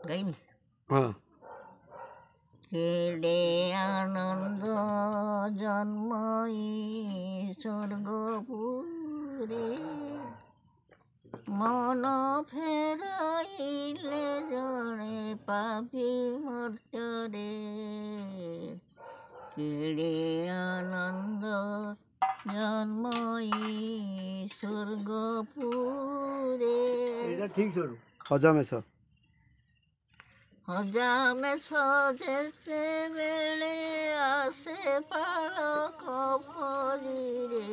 গাইবি? হ্যাঁ। কেড়ে আনন্দ জন্মই স্বর্গপুরে, মন ফেরাইলে জনে পাপি মর্ত্যরে। কেড়ে আনন্দ জন্মই স্বর্গপুরে। হজামেশ হজামে সজেতে বেড়ে আসে পালক পরিরে,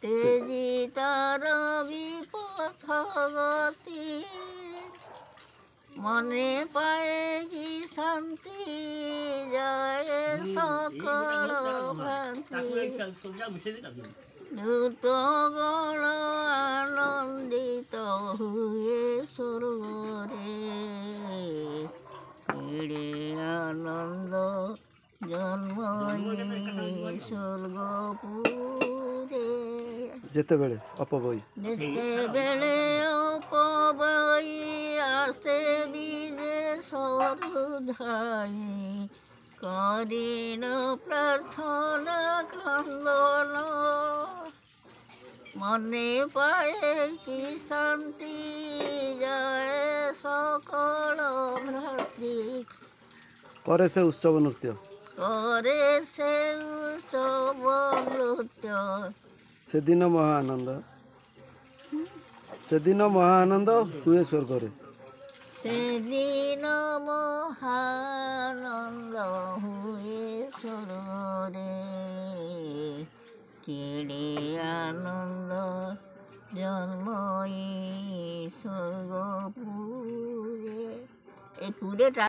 তেজি তার বিপথগতি, মনে পায়ে কি শান্তি যায় সকল ভ্রান্তি। দ্রুত গণ আনন্দিত হুয়ে স্বর্গরে, কেড়ে আনন্দ জন্মই স্বর্গপুরে। যেতেবেলে অপবই যেতেবেলে অপবই আসে বিদে সরুধাই, করিন প্রার্থনা ক্রন্দন, মনে পায়ে কি শান্তি যায় সকল ভ্রান্তি। করে সে উৎসব নৃত্য, করে সে উৎসব নৃত্য। সেদিন মহা আনন্দ, সেদিন মহা আনন্দ হুয়ে স্বর্গরে। সেদিন মহানন্দ হুয়ে স্বর্গরে, কেড়ে আনন্দ জন্মই স্বর্গপুরে। এই পুরেটা